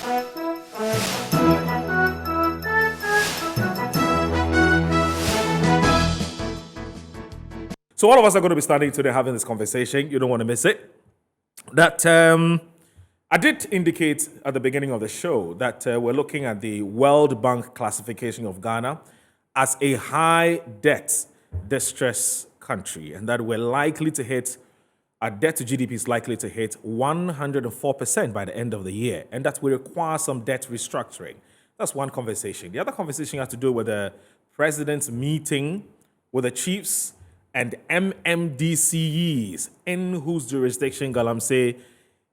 So all of us are going to be standing today having this conversation. You don't want to miss it. That I did indicate at the beginning of the show that we're looking at the World Bank classification of Ghana as a high debt distress country, and that we're likely to hit, our debt to GDP is likely to hit 104% by the end of the year, and that we require some debt restructuring. That's one conversation. The other conversation has to do with the president's meeting with the chiefs and MMDCEs, in whose jurisdiction Galamsey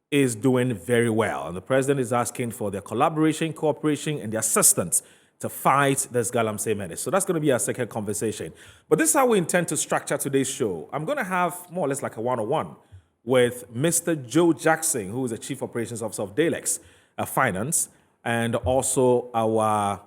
is doing very well. And the president is asking for their collaboration, cooperation, and their assistance to fight this Galamsey menace. So that's going to be our second conversation. But this is how we intend to structure today's show. I'm going to have more or less like a one-on-one with Mr. Joe Jackson, who is the Chief Operations Officer of Dalex Finance, and also our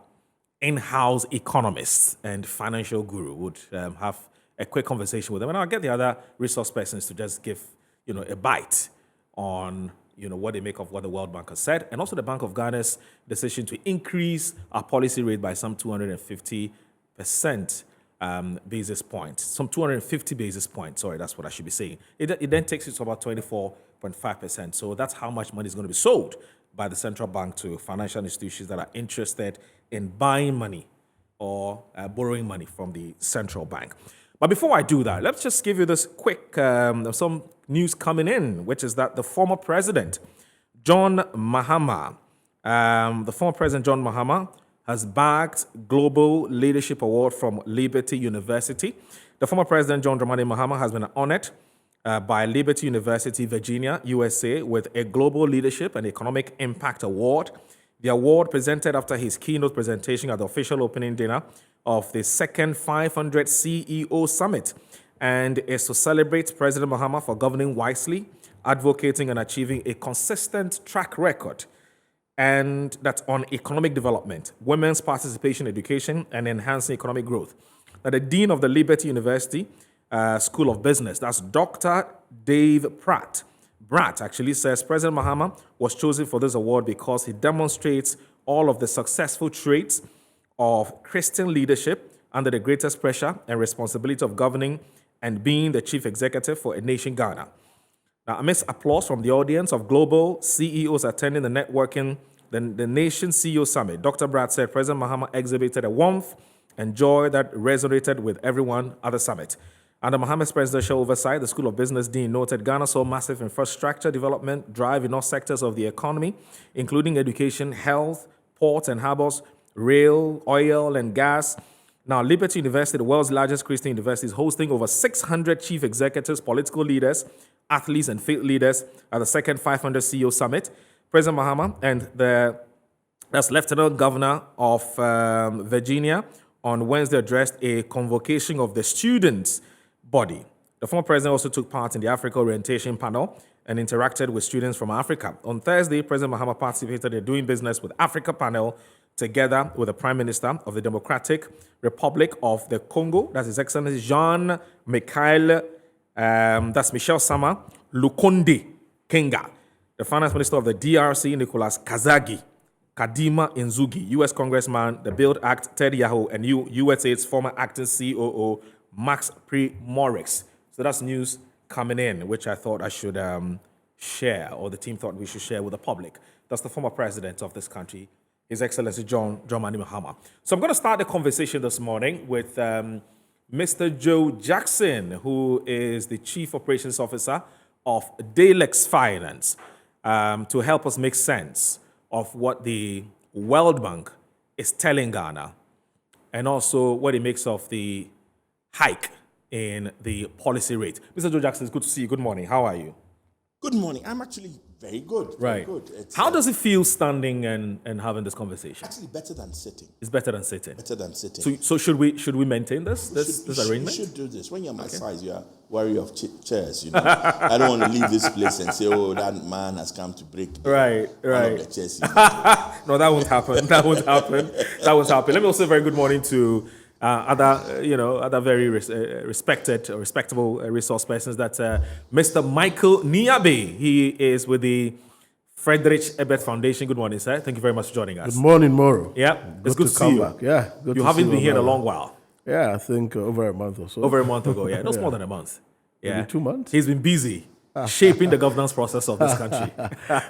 in-house economist and financial guru would have a quick conversation with them, and I'll get the other resource persons to just give, a bite on, what they make of what the World Bank has said, and also the Bank of Ghana's decision to increase our policy rate by some 250 basis points. Some 250 basis points. Sorry, that's what I should be saying. It then takes it to about 24.5%. So that's how much money is going to be sold by the central bank to financial institutions that are interested in buying money or borrowing money from the central bank. But before I do that, let's just give you this quick, some news coming in, which is that the former president, John Mahama, has bagged Global Leadership Award from Liberty University. The former president, John Dramani Mahama, has been honored by Liberty University, Virginia, USA, with a Global Leadership and Economic Impact Award. The award, presented after his keynote presentation at the official opening dinner of the second 500 CEO Summit, and is to celebrate President Mahama for governing wisely, advocating and achieving a consistent track record, and that's on economic development, women's participation in education, and enhancing economic growth. Now, the Dean of the Liberty University School of Business, that's Dr. Dave Pratt, actually says President Mahama was chosen for this award because he demonstrates all of the successful traits of Christian leadership under the greatest pressure and responsibility of governing and being the chief executive for a nation, Ghana. Now, amidst applause from the audience of global CEOs attending the Nation CEO Summit, Dr. Brad said President Mahama exhibited a warmth and joy that resonated with everyone at the summit. Under Mahama's presidential oversight, the School of Business Dean noted Ghana saw massive infrastructure development drive in all sectors of the economy, including education, health, ports and harbors, rail, oil, and gas. Now, Liberty University, the world's largest Christian university, is hosting over 600 chief executives, political leaders, athletes, and faith leaders at the second 500 CEO Summit. President Mahama and that's Lieutenant Governor of Virginia on Wednesday addressed a convocation of the students' body. The former president also took part in the Africa Orientation Panel and interacted with students from Africa. On Thursday, President Mahama participated in Doing Business with Africa panel together with the Prime Minister of the Democratic Republic of the Congo, that's His Excellency Jean-Michel, that's Michel Sama Lukonde Kenga, the Finance Minister of the DRC, Nicolas Kazagi, Kadima Nzugi, U.S. Congressman, the Build Act, Ted Yaho, and USAID's former acting COO, Max Pre-Morix. So that's news coming in, which I thought I should share, or the team thought we should share with the public. That's the former president of this country, His Excellency John Dramani Mahama. So I'm going to start the conversation this morning with Mr. Joe Jackson, who is the Chief Operations Officer of Dalex Finance, to help us make sense of what the World Bank is telling Ghana, and also what it makes of the hike in the policy rate. Mr. Joe Jackson, it's good to see you. Good morning. How are you? Good morning. I'm actually very good. Right. Very good. How does it feel standing and having this conversation? Actually, better than sitting. It's better than sitting. Better than sitting. So should we maintain this arrangement? You should do this. When you're my size, you are wary of chairs. I don't want to leave this place and say, "Oh, that man has come to break right. the chairs." No, that won't happen. That won't happen. Let me also say very good morning to other very respectable resource persons. That's Mr. Michael Niabe. He is with the Frederick Ebert Foundation. Good morning, sir. Thank you very much for joining us. Good morning, Moro. Yeah, it's good to see you. Back. Yeah, good You to haven't see been here in a brother. long while. Yeah, I think over a month or so. Over a month ago, yeah. No, it's more than a month. Yeah. Maybe 2 months. He's been busy shaping the governance process of this country.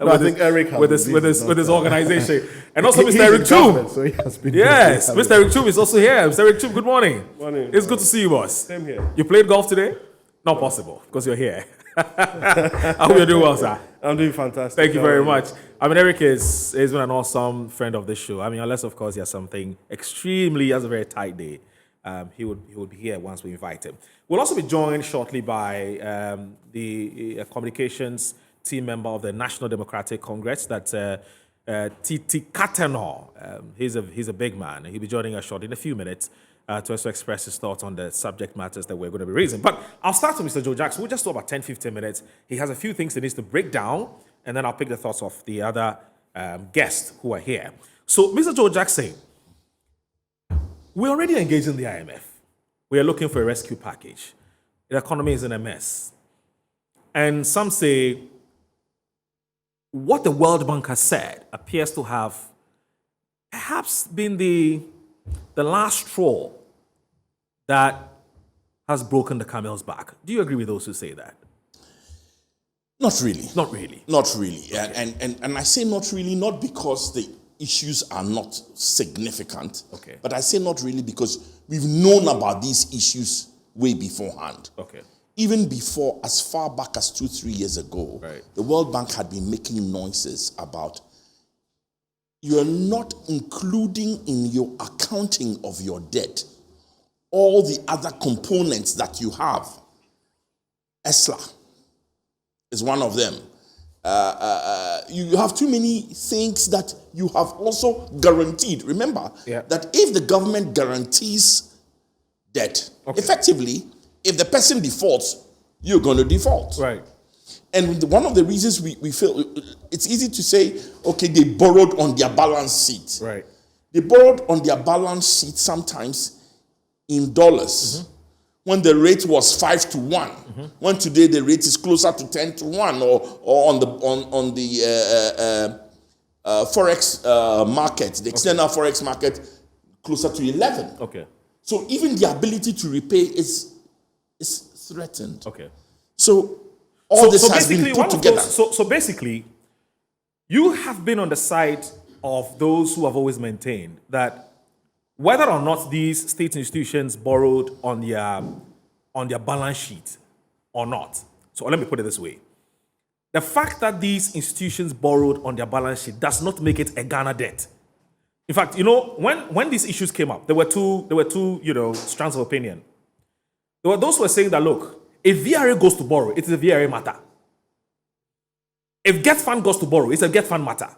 No, I think Eric has with been busy, his not organization. And also He's Mr. Eric in Chum. government, so he has been Yes, busy. Mr. Eric Chum is also here. Mr. Eric Chum, good morning. Morning. It's good to see you, boss. Same here. You played golf today? Not possible, because you're here. I hope you're doing well, sir. I'm doing fantastic. Thank you How are very much. I mean, Eric has been an awesome friend of this show. I mean, unless, of course, he has something he has a very tight day. He would be here once we invite him. We'll also be joined shortly by the communications team member of the National Democratic Congress, that's Titi Katano. He's a big man. He'll be joining us shortly in a few minutes to also express his thoughts on the subject matters that we're going to be raising. But I'll start with Mr. Joe Jackson. We'll just do about 10, 15 minutes. He has a few things he needs to break down, and then I'll pick the thoughts of the other guests who are here. So, Mr. Joe Jackson, we're already engaged in the IMF. We are looking for a rescue package. The economy is in a mess. And some say what the World Bank has said appears to have perhaps been the last straw that has broken the camel's back. Do you agree with those who say that? Not really. Not really. Not really. Okay. And I say not really, not because the issues are not significant, Okay. but I say not really because we've known about these issues way beforehand. Okay. Even before, as far back as 2-3 years ago, Right. the World Bank had been making noises about you're not including in your accounting of your debt all the other components that you have. ESLA is one of them. You have too many things that you have also guaranteed. Remember that if the government guarantees debt, effectively, if the person defaults, you're going to default. Right. And one of the reasons we feel it's easy to say, okay, they borrowed on their balance sheet. Right. They borrowed on their balance sheet sometimes in dollars. When the rate was 5-1, when today the rate is closer to 10-1, or on the forex market, the external forex market, closer to 11. Okay. So even the ability to repay is threatened. Okay. So all this has been basically, put together. So basically, you have been on the side of those who have always maintained that whether or not these state institutions borrowed on their balance sheet or not. So let me put it this way. The fact that these institutions borrowed on their balance sheet does not make it a Ghana debt. In fact, when these issues came up, there were two strands of opinion. There were those who were saying that, look, if VRA goes to borrow, it is a VRA matter. If Get Fund goes to borrow, it's a Get Fund matter.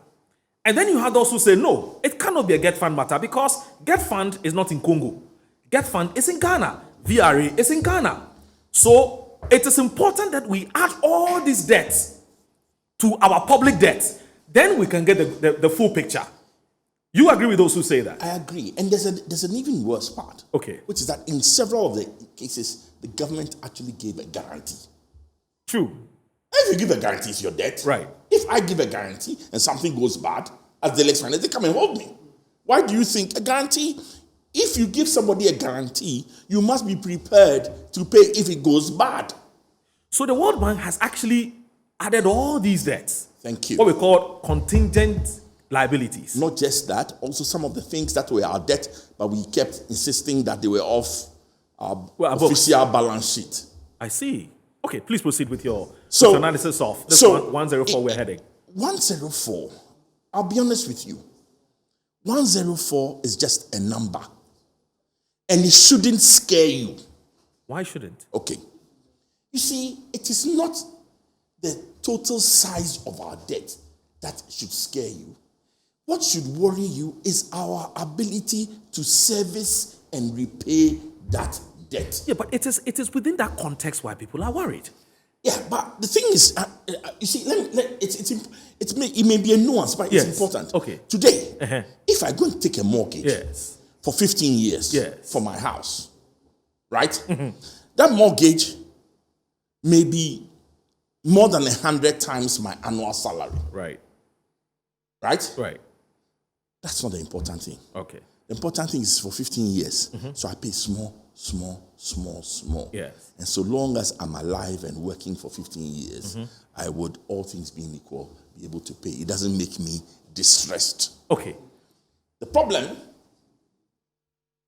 And then you had those who say, no, it cannot be a Get Fund matter because Get Fund is not in Congo. Get Fund is in Ghana. VRA is in Ghana. So it is important that we add all these debts to our public debt. Then we can get the full picture. You agree with those who say that? I agree. And there's an even worse part. Okay. Which is that in several of the cases, the government actually gave a guarantee. True. If you give a guarantee, it's your debt. Right. If I give a guarantee and something goes bad, as the next finance, they come and hold me. Why do you think a guarantee? If you give somebody a guarantee, you must be prepared to pay if it goes bad. So the World Bank has actually added all these debts. Thank you. What we call contingent liabilities. Not just that, also some of the things that were our debt, but we kept insisting that they were off our official balance sheet. I see. Okay, please proceed with your So- analysis of this so 104 we're heading. 104, I'll be honest with you. 104 is just a number. And it shouldn't scare you. Why shouldn't? Okay. You see, it is not the total size of our debt that should scare you. What should worry you is our ability to service and repay that debt. Yeah, but it is within that context why people are worried. Yeah, but the thing is, you see, it may be a nuance, but Yes. it's important. Okay. Today, if I go and take a mortgage Yes. for 15 years Yes. for my house, right? That mortgage may be more than 100 times my annual salary. Right. Right? Right. That's not the important thing. Okay. The important thing is for 15 years. So I pay small. Yes. And so long as I'm alive and working for 15 years, I would, all things being equal, be able to pay. It doesn't make me distressed. Okay. The problem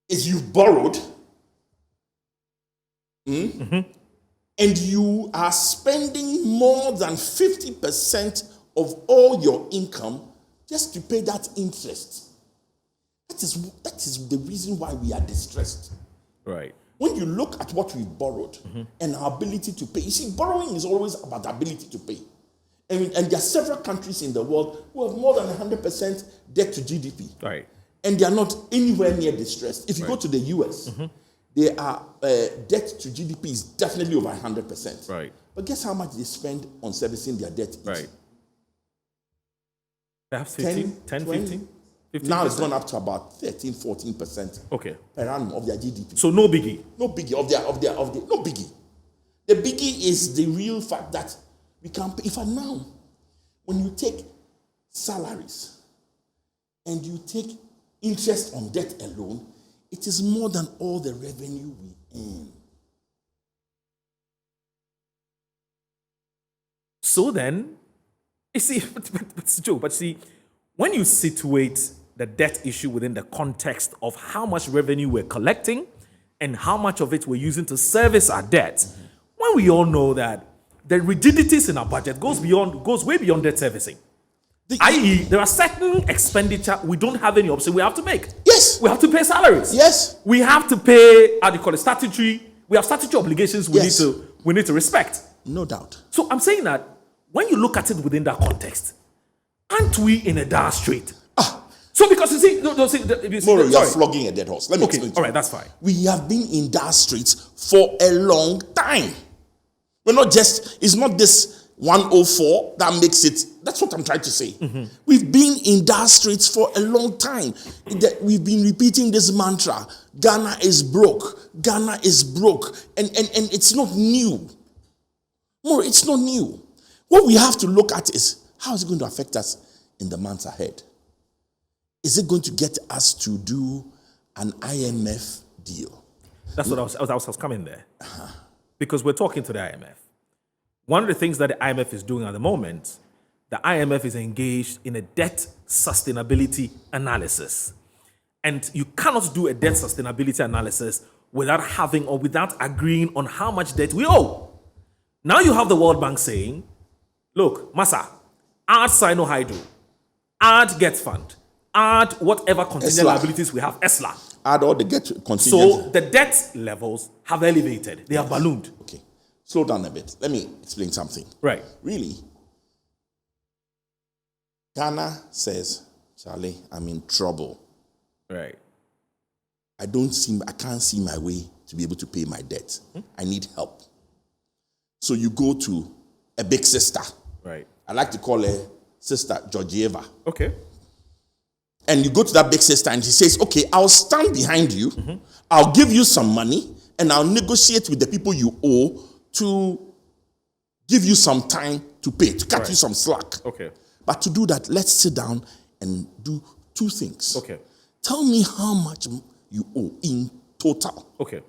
is you've borrowed and you are spending more than 50% of all your income just to pay that interest. That is the reason why we are distressed. Right. When you look at what we've borrowed and our ability to pay, you see, borrowing is always about the ability to pay. And there are several countries in the world who have more than 100% debt to GDP. Right. And they are not anywhere near distressed. If you go to the US, they are debt to GDP is definitely over 100%. Right. But guess how much they spend on servicing their debt? Right. Perhaps 10, 15? 15%? Now it's gone up to about 13, 14% Okay. per annum of their GDP. So no biggie. No biggie no biggie. The biggie is the real fact that we can pay. In fact, now, when you take salaries and you take interest on debt alone, it is more than all the revenue we earn. So then, you see, but Joe, but see, when you situate the debt issue within the context of how much revenue we're collecting and how much of it we're using to service our debt, when we all know that the rigidities in our budget goes way beyond debt servicing. I.e., there are certain expenditure we don't have any option we have to make. Yes. We have to pay salaries. Yes. We have to pay, how do you call it, statutory. We have statutory obligations we Yes. need to respect. No doubt. So I'm saying that when you look at it within that context, aren't we in a dire strait? So because you see, Moro, you're flogging a dead horse. Let me explain. All right, that's fine. We have been in dire straits for a long time. It's not this 104 that makes it. That's what I'm trying to say. We've been in dire straits for a long time. We've been repeating this mantra: Ghana is broke. Ghana is broke. And it's not new. More, it's not new. What we have to look at is how is it going to affect us in the months ahead? Is it going to get us to do an IMF deal? That's what I was coming there. Because we're talking to the IMF. One of the things that the IMF is doing at the moment, the IMF is engaged in a debt sustainability analysis. And you cannot do a debt sustainability analysis without having or without agreeing on how much debt we owe. Now you have the World Bank saying, look, Massa, add Sino-Hydro, add Get Fund, add whatever contingent liabilities we have, ESLA. Add all the get contingent. So the debt levels have elevated. They have ballooned. Okay. Slow down a bit. Let me explain something. Right. Really, Ghana says, Charlie, I'm in trouble. Right. I can't see my way to be able to pay my debt. I need help. So you go to a big sister. Right. I like to call her Sister Georgieva. Okay. And you go to that big sister and she says, okay, I'll stand behind you. I'll give you some money and I'll negotiate with the people you owe to give you some time to pay, to cut you some slack. Okay. But to do that, let's sit down and do two things. Okay. Tell me how much you owe in total. Okay.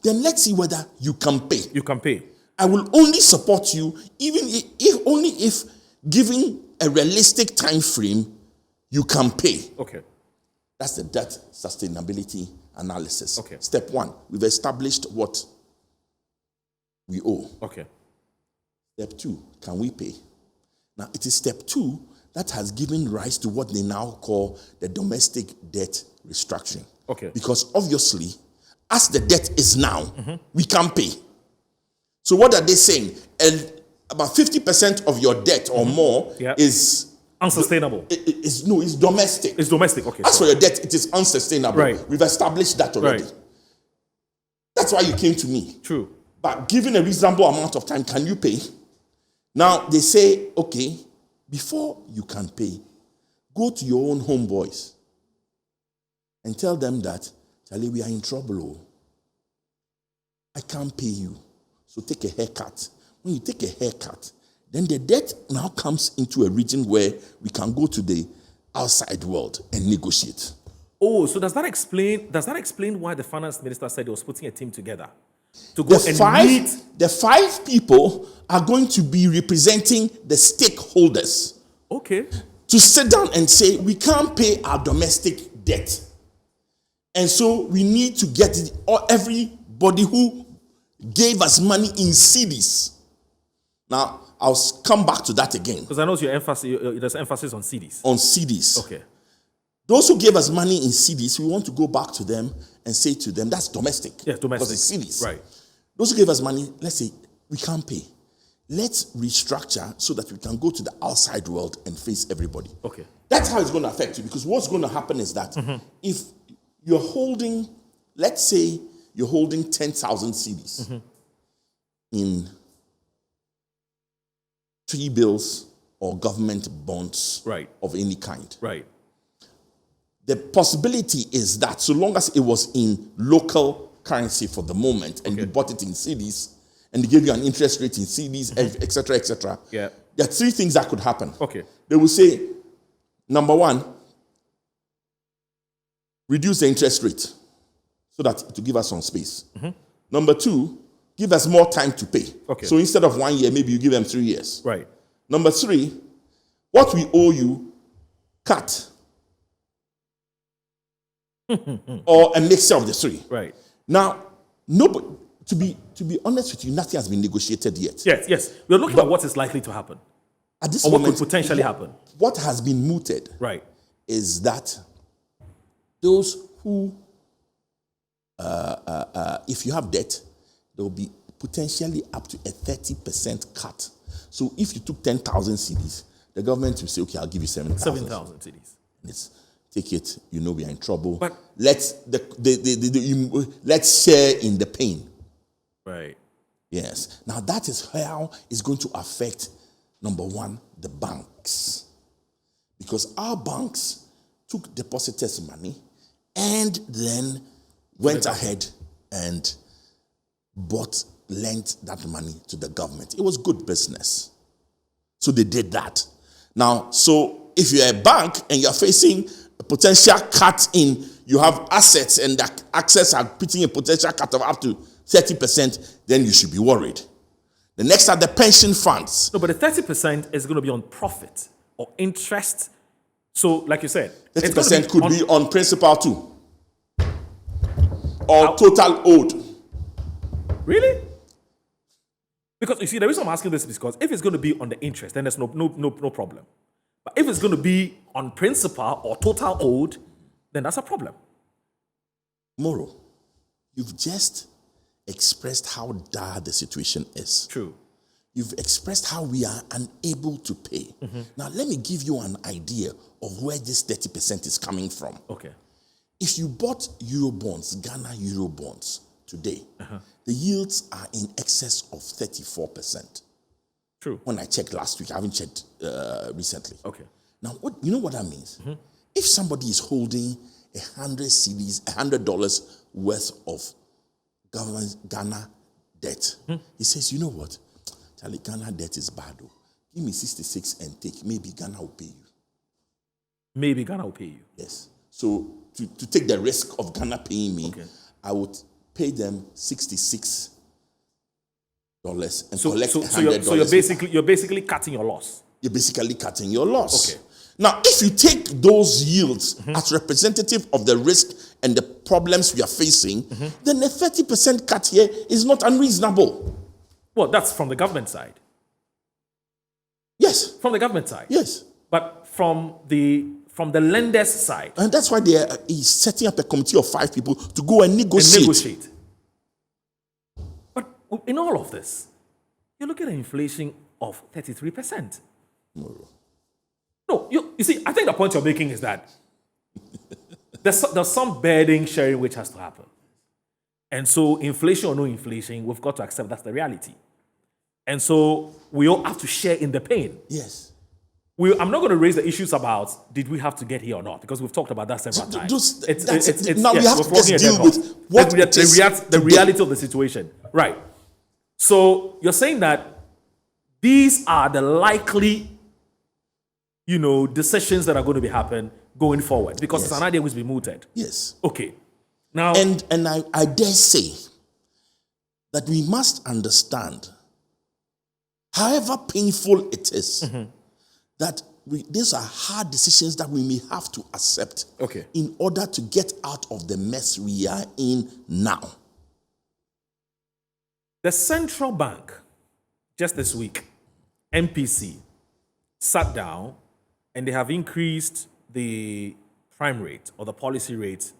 Then let's see whether you can pay. You can pay. I will only support you even if given a realistic time frame, you can pay. Okay. That's the debt sustainability analysis. Okay. Step one, we've established what we owe. Okay. Step two, can we pay? Now, it is step two that has given rise to what they now call the domestic debt restructuring. Okay. Because obviously, as the debt is now, we can pay. So what are they saying? About 50% of your debt or more is unsustainable. It's domestic. It's domestic. Okay. As for your debt, it is unsustainable. Right. We've established that already. Right. That's why you came to me. True. But given a reasonable amount of time, can you pay? Now they say, okay, before you can pay, go to your own homeboys and tell them that, Charlie, we are in trouble. I can't pay you. So take a haircut. When you take a haircut, then the debt now comes into a region where we can go to the outside world and negotiate. Oh, so does that explain why the finance minister said he was putting a team together to go meet? The 5 people are going to be representing the stakeholders. Okay. To sit down and say, we can't pay our domestic debt. And so we need to get it, or everybody who gave us money in cedis. Now, I'll come back to that again. Because I know there's emphasis on cedis. On cedis. Okay. Those who gave us money in cedis, we want to go back to them and say to them, that's domestic. Yes, domestic. Because it's cedis. Right. Those who gave us money, let's say, we can't pay. Let's restructure so that we can go to the outside world and face everybody. Okay. That's how it's going to affect you, because what's going to happen is that if you're holding, let's say you're holding 10,000 cedis in T-bills or government bonds of any kind. Right. The possibility is that so long as it was in local currency for the moment and you bought it in cedis and they gave you an interest rate in cedis, etc., yeah, there are 3 things that could happen. Okay. They will say, number 1, reduce the interest rate so that to give us some space. Number 2, give us more time to pay. Okay. So instead of 1 year, maybe you give them 3 years. Right. Number 3, what we owe you, cut. Or a mixture of the 3. Right. Now, nobody, to be honest with you, nothing has been negotiated yet. Yes. We're looking at what is likely to happen. At this or moment, what could potentially happen. What has been mooted is that those who, if you have debt, there will be potentially up to a 30% cut. So if you took 10,000 cedis, the government will say, okay, I'll give you 7,000. 7,000 cedis. Let's take it. You know we are in trouble. But let's share in the pain. Right. Yes. Now that is how it's going to affect, number 1, the banks. Because our banks took depositors' money and then went ahead and lent that money to the government. It was good business. So they did that. Now, so if you're a bank and you're facing a potential cut in, you have assets and the access are putting a potential cut of up to 30%, then you should be worried. The next are the pension funds. No, but the 30% is going to be on profit or interest. So, like you said, 30% could be on principal too. Or total owed. Really? Because you see, the reason I'm asking this is because if it's going to be on the interest, then there's no problem. But if it's going to be on principal or total owed, then that's a problem. Moro, you've just expressed how dire the situation is. True. You've expressed how we are unable to pay. Now, let me give you an idea of where this 30% is coming from. Okay. If you bought Eurobonds, Ghana Eurobonds today, the yields are in excess of 34%. True. When I checked last week, I haven't checked recently. Okay. Now, you know what that means? If somebody is holding 100 cedis, $100 worth of government Ghana debt, he says, you know what? Charlie, Ghana debt is bad. Though. Give me 66 and take. Maybe Ghana will pay you. Maybe Ghana will pay you. Yes. So to take the risk of Ghana paying me, I would pay them $66 and collect $100. So you're basically cutting your loss. You're basically cutting your loss. Okay. Now, if you take those yields as representative of the risk and the problems we are facing, then a 30% cut here is not unreasonable. Well, that's from the government side. Yes. From the government side. Yes. But from the lender's side. And that's why he's setting up a committee of 5 people to go and negotiate. But in all of this, you're looking at inflation of 33%. No, you see, I think the point you're making is that there's some burden sharing which has to happen. And so inflation or no inflation, we've got to accept that's the reality. And so we all have to share in the pain. Yes. I'm not going to raise the issues about did we have to get here or not, because we've talked about that several times. Now we have to just deal with what the reality of the situation. Right. So you're saying that these are the likely, decisions that are going to be happening going forward because Yes. it's an idea which will be mooted. Yes. Okay. Now, And I dare say that we must understand, however painful it is, that these are hard decisions that we may have to accept Okay. in order to get out of the mess we are in now. the central bank, just this week, MPC, sat down and they have increased the prime rate or the policy rate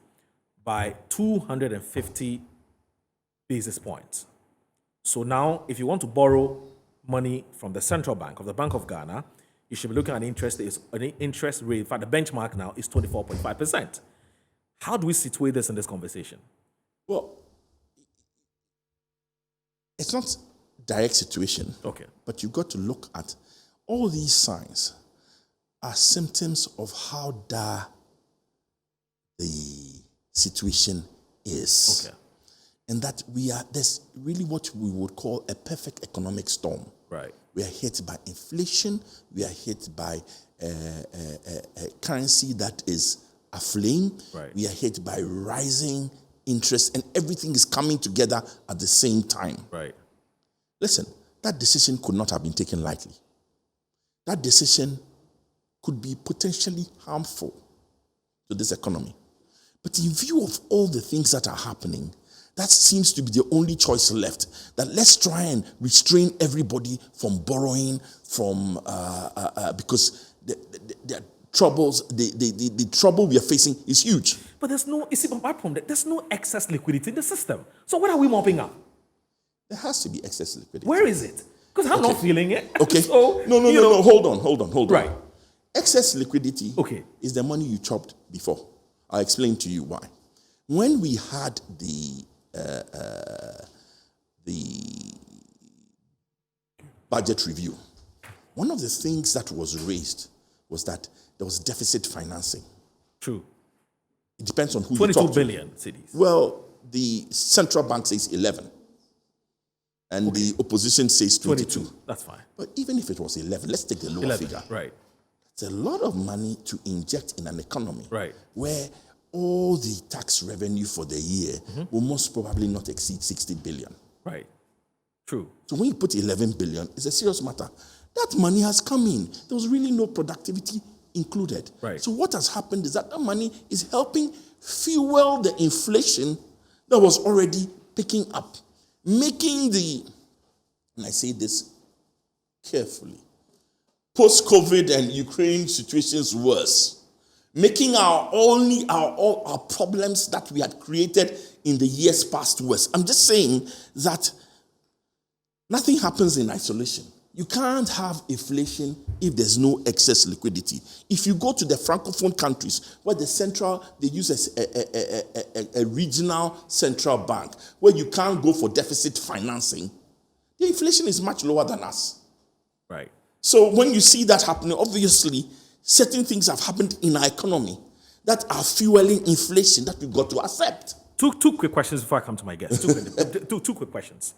by 250 basis points. So now, if you want to borrow money from the central bank, of the Bank of Ghana, you should be looking at an interest rate. In fact, the benchmark now is 24.5%. How do we situate this in this conversation? Well, it's not direct situation. Okay. But you've got to look at all these signs are symptoms of how dire the situation is. Okay. And that there's really what we would call a perfect economic storm. Right. We are hit by inflation. We are hit by a currency that is aflame. Right. We are hit by rising interest, and everything is coming together at the same time. Right. Listen, that decision could not have been taken lightly. That decision could be potentially harmful to this economy. But in view of all the things that are happening, that seems to be the only choice left. That let's try and restrain everybody from borrowing, because the troubles, the trouble we are facing is huge. But apart from that, there's no excess liquidity in the system. So what are we mopping up? There has to be excess liquidity. Where is it? Because I'm not feeling it. Okay. So, No. Hold on. Right. Excess liquidity is the money you chopped before. I'll explain to you why. When we had the budget review, one of the things that was raised was that there was deficit financing. True. It depends on who you 22 talk to. billion cities. Well, the central bank says 11. And the opposition says 22. That's fine. But even if it was 11, let's take the lower 11. figure. Right. It's a lot of money to inject in an economy Right. where all the tax revenue for the year will most probably not exceed 60 billion. Right. True. So when you put 11 billion, it's a serious matter. That money has come in. There was really no productivity included. Right. So what has happened is that money is helping fuel the inflation that was already picking up, making and I say this carefully, post-COVID and Ukraine situations worse, making all our problems that we had created in the years past worse. I'm just saying that nothing happens in isolation. You can't have inflation if there's no excess liquidity. If you go to the Francophone countries where they use a regional central bank where you can't go for deficit financing, the inflation is much lower than us. Right. So when you see that happening, obviously, certain things have happened in our economy that are fueling inflation that we've got to accept. Two quick questions before I come to my guest. Two quick questions.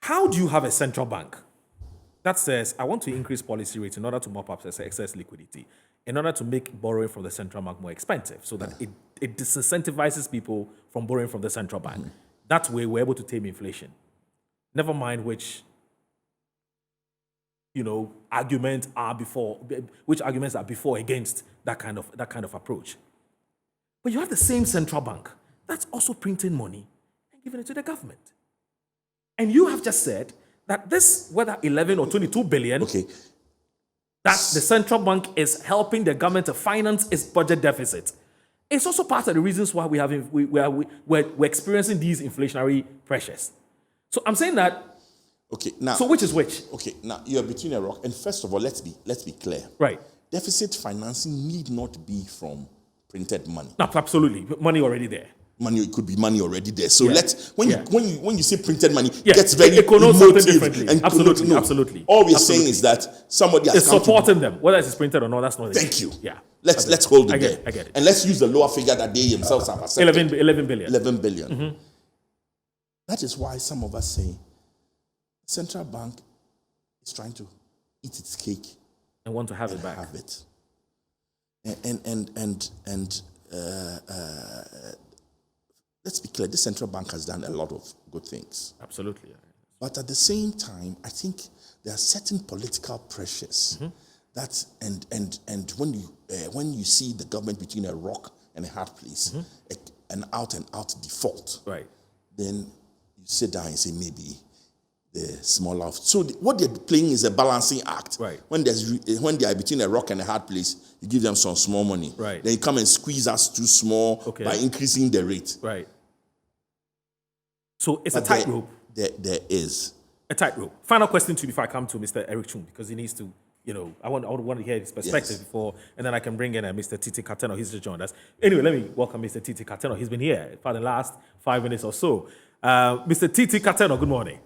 How do you have a central bank that says, I want to increase policy rates in order to mop up excess liquidity, in order to make borrowing from the central bank more expensive, so that it disincentivizes people from borrowing from the central bank? That way, we're able to tame inflation. Never mind which arguments are before against that kind of approach. But you have the same central bank that's also printing money and giving it to the government. And you have just said that this, whether 11 or 22 billion, that the central bank is helping the government to finance its budget deficit. It's also part of the reasons why we're experiencing these inflationary pressures. So I'm saying that. Okay, now. So which is which? Okay, now you're between a rock. And first of all, let's be clear. Right. Deficit financing need not be from printed money. No, absolutely. Money already there. Money, it could be money already there. So when you say printed money, it yes, gets very it connotes emotive something differently. and Absolutely, absolutely. All we're saying is that somebody has it's supporting them, whether it's printed or not. That's not. Thank you. Yeah. Let's hold it there. I get it. And let's use the lower figure that they themselves have accepted. 11 billion. 11 billion. That is why some of us say central bank is trying to eat its cake And want to have and it back. have it. And let's be clear, the central bank has done a lot of good things. Absolutely. But at the same time, I think there are certain political pressures that, and when you see the government between a rock and a hard place, an out and out default, Right. then you sit down and say maybe the smaller. So what they're playing is a balancing act. Right. When they are between a rock and a hard place, you give them some small money. Right. Then you come and squeeze us too small by increasing the rate. Right. So it's But a tightrope. There is. A tightrope. Final question to you before I come to Mr. Eric Chung, because he needs to, I want to hear his perspective before, and then I can bring in Mr. Titi Kateno. He's just joined us. Anyway, let me welcome Mr. Titi Kateno. He's been here for the last 5 minutes or so. Mr. Titi Kateno, good morning.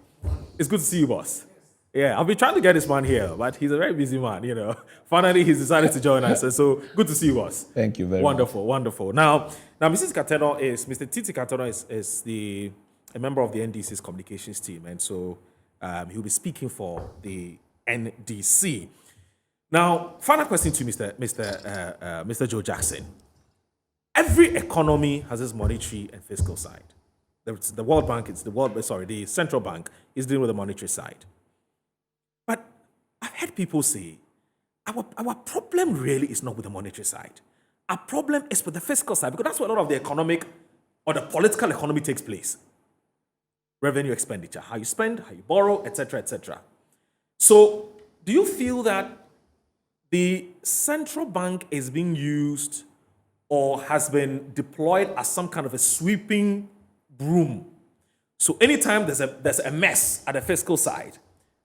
It's good to see you, boss. Yeah, I've been trying to get this man here, but he's a very busy man, Finally, he's decided to join us. And so good to see you, boss. Thank you very Wonderful, wonderful. Now, Mrs. Kateno Mr. Titi Kateno is a member of the NDC's communications team, and so he'll be speaking for the NDC. Now, final question to Mr. Joe Jackson. Every economy has its monetary and fiscal side. The World Bank, the central bank is dealing with the monetary side. But I've heard people say, our problem really is not with the monetary side. Our problem is with the fiscal side, because that's where a lot of the economic or the political economy takes place. Revenue expenditure, how you spend, how you borrow, etc., etc. So, do you feel that the central bank is being used or has been deployed as some kind of a sweeping broom? So anytime there's a mess at the fiscal side,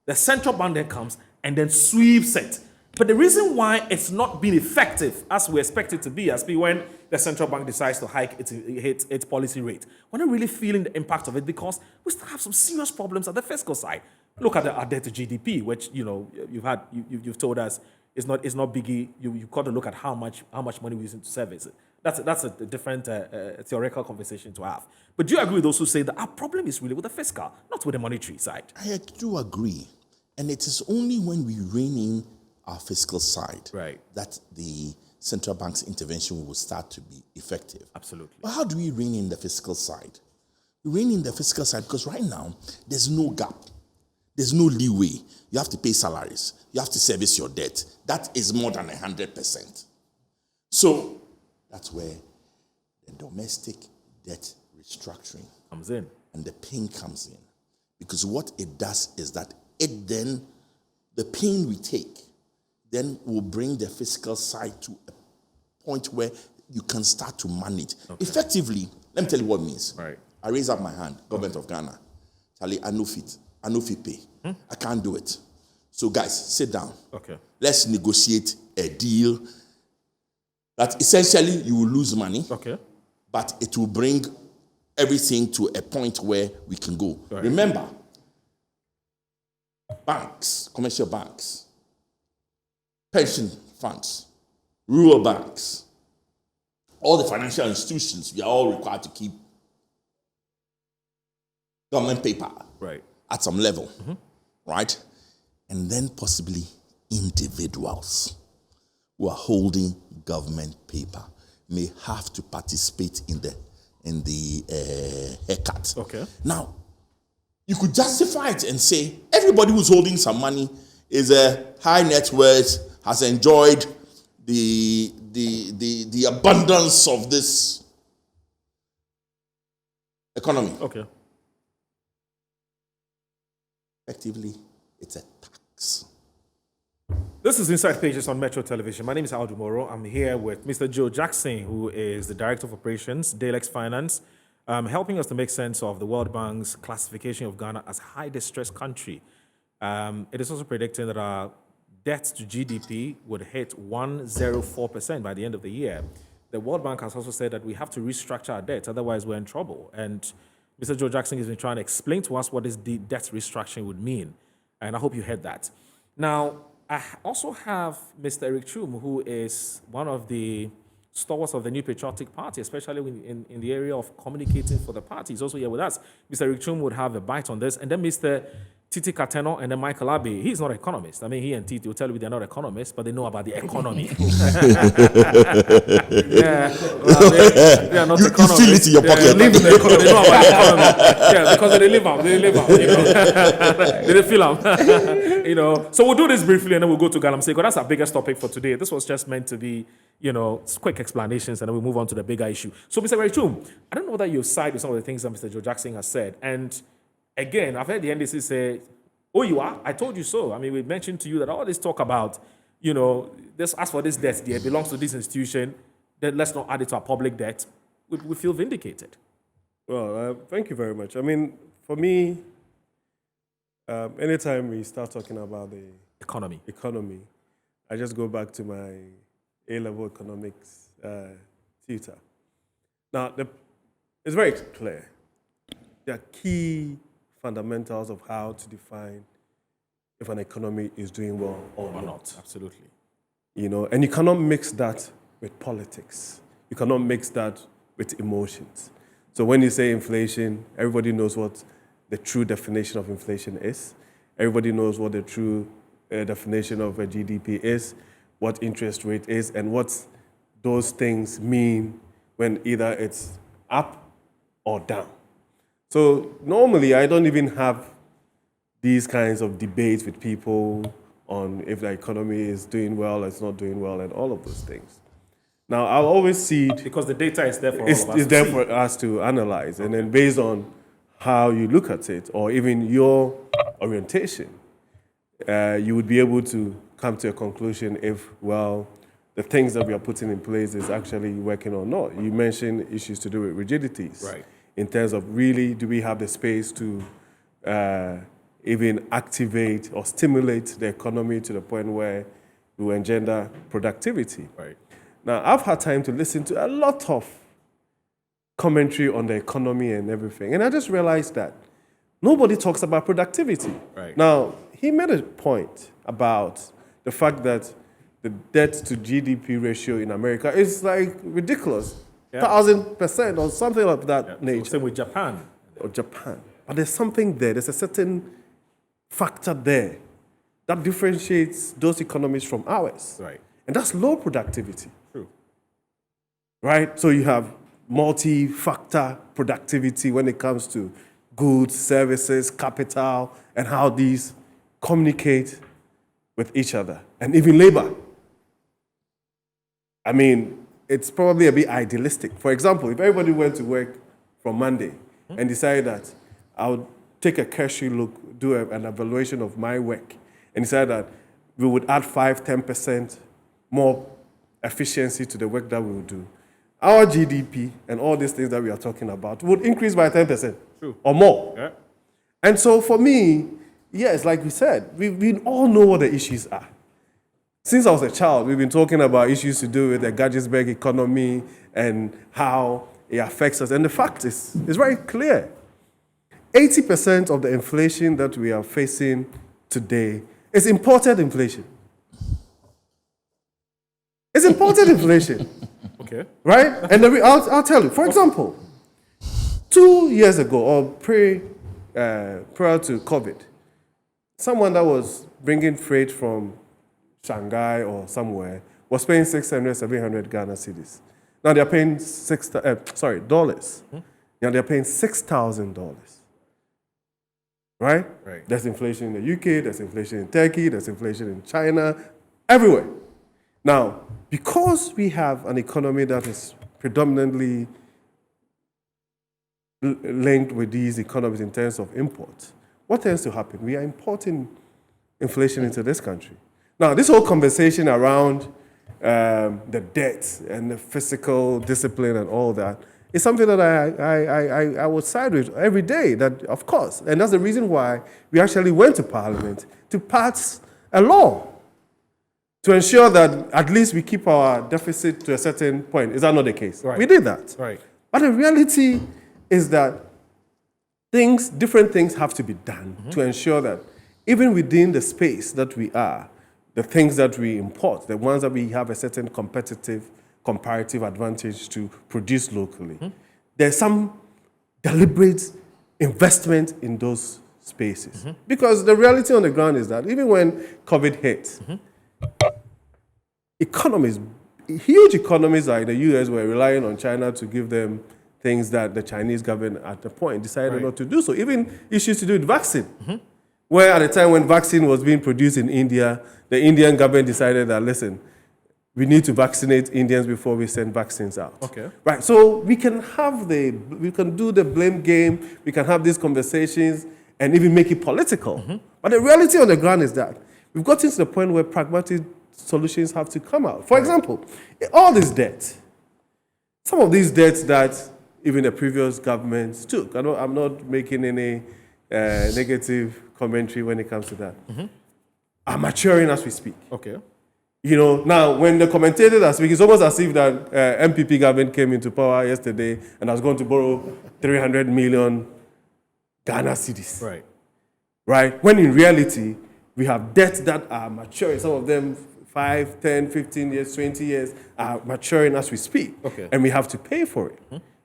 the central bank then comes and then sweeps it. But the reason why it's not been effective as we expect it to be, when the central bank decides to hike its policy rate, we're not really feeling the impact of it because we still have some serious problems at the fiscal side. Look at our debt to GDP, which you've told us is not biggie. You've got to look at how much money we're using to service it. That's a different theoretical conversation to have. But do you agree with those who say that our problem is really with the fiscal, not with the monetary side? I do agree. And it is only when we rein in our fiscal side that the central bank's intervention will start to be effective. Absolutely. But how do we rein in the fiscal side? We rein in the fiscal side because right now, there's no gap. There's no leeway. You have to pay salaries. You have to service your debt. That is more than 100%. So that's where the domestic debt restructuring comes in. And the pain comes in. Because what it does is that it then, the pain we take, then will bring the fiscal side to a point where you can start to manage. Effectively, let me tell you what it means. Right. I raise up my hand, government of Ghana. Charlie, I know fit. I know fit pay. I can't do it. So guys, sit down. Okay. Let's negotiate a deal that essentially you will lose money. Okay. But it will bring everything to a point where we can go. Right. Remember, banks, commercial banks, pension funds, rural banks, all the financial institutions, we are all required to keep government paper at some level, right? And then possibly individuals who are holding government paper may have to participate in the haircut. Okay. Now, you could justify it and say everybody who's holding some money is a high net worth, has enjoyed the abundance of this economy. Okay. Effectively, it's a tax. This is Inside Pages on Metro Television. My name is Aldo Moro. I'm here with Mr. Joe Jackson, who is the Director of Operations, Dalex Finance, helping us to make sense of the World Bank's classification of Ghana as high distress country. It is also predicting that our debt to GDP would hit 104% by the end of the year. The World Bank has also said that we have to restructure our debt, otherwise we're in trouble. And Mr. Joe Jackson has been trying to explain to us what this debt restructuring would mean. And I hope you heard that. Now, I also have Mr. Eric Chung, who is one of the stalwarts of the New Patriotic Party, especially in the area of communicating for the party. He's also here with us. Mr. Eric Chung would have a bite on this. And then Mr. Titi Kateno and then Michael Abbey. He's not an economist. I mean, he and Titi will tell you they're not economists, but they know about the economy. Well, they are not You economists. feel it in your pocket. They live in the economy. They know about the economy. Yeah, because they live out. They live out. You know? They feel out. You know. So we'll do this briefly and then we'll go to Galamsey, because that's our biggest topic for today. This was just meant to be, you know, quick explanations, and then we'll move on to the bigger issue. So, Mr. Verichum, I don't know whether you side with some of the things that Mr. Joe Jackson has said. And again, I've heard the NDC say, oh, you are? I told you so. I mean, we mentioned to you that all this talk about, you know, this, as for this debt, it belongs to this institution, then let's not add it to our public debt. We feel vindicated. Well, thank you very much. I mean, for me, anytime we start talking about the Economy. I just go back to my A-level economics tutor. Now, it's very clear. There are key fundamentals of how to define if an economy is doing well or not. Absolutely. You know, and you cannot mix that with politics. You cannot mix that with emotions. So when you say inflation, everybody knows what the true definition of inflation is. Everybody knows what the true definition of a GDP is, what interest rate is, and what those things mean when either it's up or down. So normally, I don't even have these kinds of debates with people on if the economy is doing well or it's not doing well and all of those things. Now, I'll always see because the data is there for all of us. It's there for us to analyze, and then based on how you look at it or even your orientation, you would be able to come to a conclusion if, well, the things that we are putting in place is actually working or not. You mentioned issues to do with rigidities. Right. In terms of really, do we have the space to even activate or stimulate the economy to the point where we will engender productivity? Right. Now, I've had time to listen to a lot of commentary on the economy and everything, and I just realized that nobody talks about productivity. Right. Now, he made a point about the fact that the debt to GDP ratio in America is like ridiculous, 1,000% or something of that nature. Same with Japan. Or Japan. But there's something there, there's a certain factor there that differentiates those economies from ours. Right. And that's low productivity. True. Right? So you have multi-factor productivity when it comes to goods, services, capital, and how these communicate with each other, and even labor. I mean, it's probably a bit idealistic. For example, if everybody went to work from Monday and decided that I would take a cursory look, do an evaluation of my work, and decide that we would add 5-10% more efficiency to the work that we would do, our GDP and all these things that we are talking about would increase by 10% or more. Yeah. And so for me, yes, like we said, we all know what the issues are. Since I was a child, we've been talking about issues to do with the Gettysburg economy and how it affects us. And the fact is, it's very clear. 80% of the inflation that we are facing today is imported inflation. It's imported inflation. Okay. Right? And I'll tell you, for example, 2 years ago, or prior to COVID, someone that was bringing freight from Shanghai or somewhere was paying 600, 700 Ghana cedis. Now they're paying dollars. Now they're paying $6,000. Right? Right. There's inflation in the UK, there's inflation in Turkey, there's inflation in China, everywhere. Now, because we have an economy that is predominantly linked with these economies in terms of import, what tends to happen? We are importing inflation into this country. Now, this whole conversation around the debt and the fiscal discipline and all that is something that I would side with every day, that of course. And that's the reason why we actually went to Parliament to pass a law to ensure that at least we keep our deficit to a certain point. Is that not the case? Right. We did that. Right. But the reality is that different things have to be done to ensure that even within the space that we are, the things that we import, the ones that we have a certain comparative advantage to produce locally, there's some deliberate investment in those spaces. Because the reality on the ground is that even when COVID hit, economies, huge economies like the US were relying on China to give them things that the Chinese government at the point decided not to do so. Even issues to do with vaccine. Where at the time when vaccine was being produced in India, the Indian government decided that, listen, we need to vaccinate Indians before we send vaccines out. Okay. Right. So we can do the blame game, we can have these conversations and even make it political. But the reality on the ground is that we've gotten to the point where pragmatic solutions have to come out. For example, all this debt, some of these debts that even the previous governments took, I'm not making any negative commentary when it comes to that, are maturing as we speak. Okay. You know, now when the commentators are speaking, it's almost as if that MPP government came into power yesterday and was going to borrow 300 million Ghana cedis. Right. Right? When in reality, we have debts that are maturing. Some of them 5, 10, 15 years, 20 years are maturing as we speak. Okay. And we have to pay for it.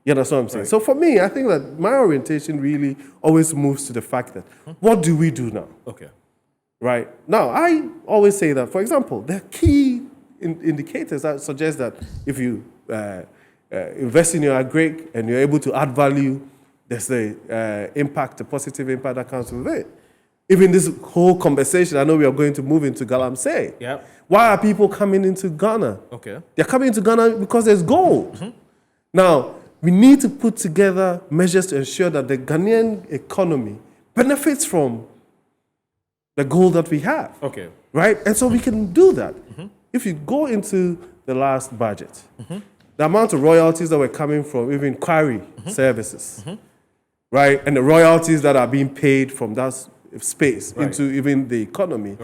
You understand what I'm saying? So for me, I think that my orientation really always moves to the fact that what do we do now? Okay. Right? Now, I always say that, for example, there are key indicators that suggest that if you invest in your agri and you're able to add value, there's the impact, the positive impact that comes with it. Even this whole conversation, I know we are going to move into Galamsey. Yeah. Why are people coming into Ghana? Okay. They're coming into Ghana because there's gold. Now, we need to put together measures to ensure that the Ghanaian economy benefits from the gold that we have. Okay. Right? And so we can do that. If you go into the last budget, the amount of royalties that were coming from even quarry services, right? And the royalties that are being paid from that space into even the economy,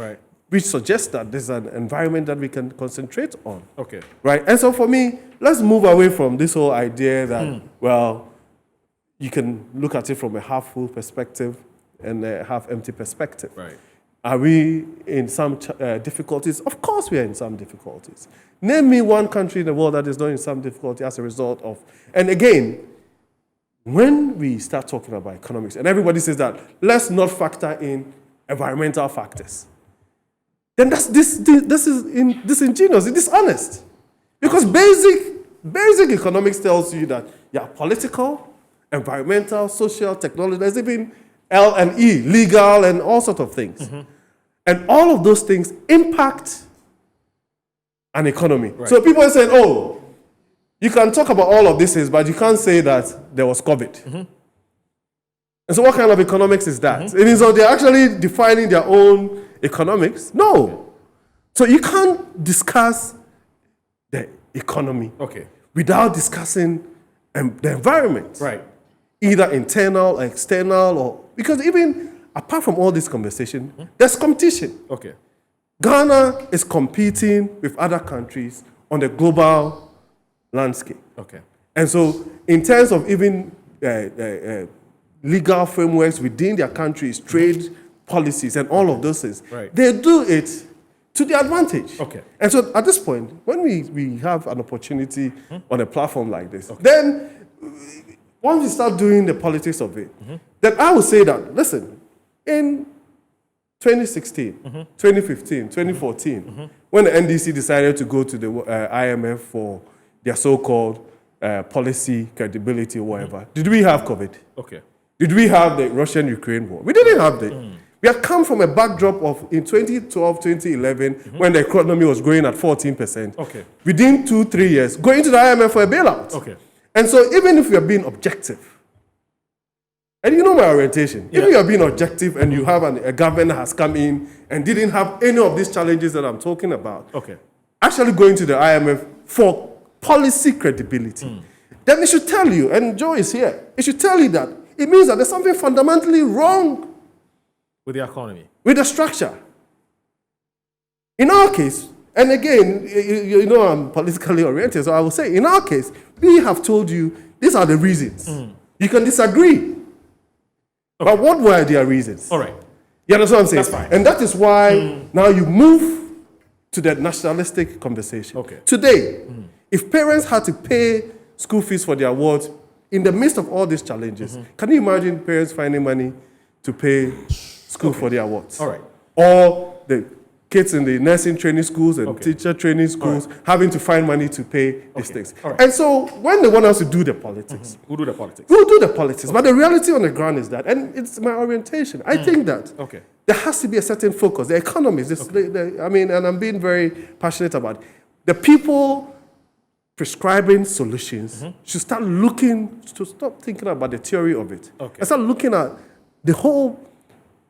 which suggests that there's an environment that we can concentrate on. Okay. Right? And so for me, let's move away from this whole idea that, well, you can look at it from a half-full perspective and a half-empty perspective. Right. Are we in some difficulties? Of course we are in some difficulties. Name me one country in the world that is not in some difficulty as a result of... And again, when we start talking about economics, and everybody says that, let's not factor in environmental factors, then that's disingenuous, it's dishonest. Because basic economics tells you that political, environmental, social, technology, there's even L&E, legal, and all sorts of things. And all of those things impact an economy. Right. So people are saying, oh, you can talk about all of these things, but you can't say that there was COVID. And so what kind of economics is that? It means so they're actually defining their own economics? No. So you can't discuss the economy without discussing the environment. Right. Either internal or external, or because even apart from all this conversation, there's competition. Okay. Ghana is competing with other countries on the global landscape. Okay. And so in terms of even legal frameworks within their countries, trade policies and all of those things, they do it to their advantage. Okay. And so at this point, when we have an opportunity on a platform like this, then once we start doing the politics of it, then I would say that, listen, in 2016, 2015, 2014, when the NDC decided to go to the IMF for their so-called policy credibility or whatever, did we have COVID? Okay. Did we have the Russian-Ukraine war? We didn't have that. We had come from a backdrop of, in 2012, 2011, when the economy was growing at 14%. Okay. Within 2-3 years, going to the IMF for a bailout. Okay. And so even if we are being objective, and you know my orientation, if you are being objective and you have a government that has come in and didn't have any of these challenges that I'm talking about, actually going to the IMF for policy credibility, then it should tell you, and Joe is here, it should tell you that it means that there's something fundamentally wrong with the economy, with the structure. In our case, and again, you know I'm politically oriented, so I will say, in our case, we have told you these are the reasons. You can disagree. But what were their reasons? All right. You understand what I'm saying? That's fine. And that is why now you move to the nationalistic conversation. Okay. Today, if parents had to pay school fees for their wards in the midst of all these challenges, can you imagine parents finding money to pay school for their wards. All right. Or the kids in the nursing training schools and Okay. teacher training schools having to find money to pay these Okay. things. All right. And so when they want us to do the politics, We'll do the politics. we'll do the politics. But the reality on the ground is that, and it's my orientation, I think that Okay. there has to be a certain focus. The economy, I mean, and I'm being very passionate about it. The people prescribing solutions should start looking, to stop thinking about the theory of it. Okay. And start looking at the whole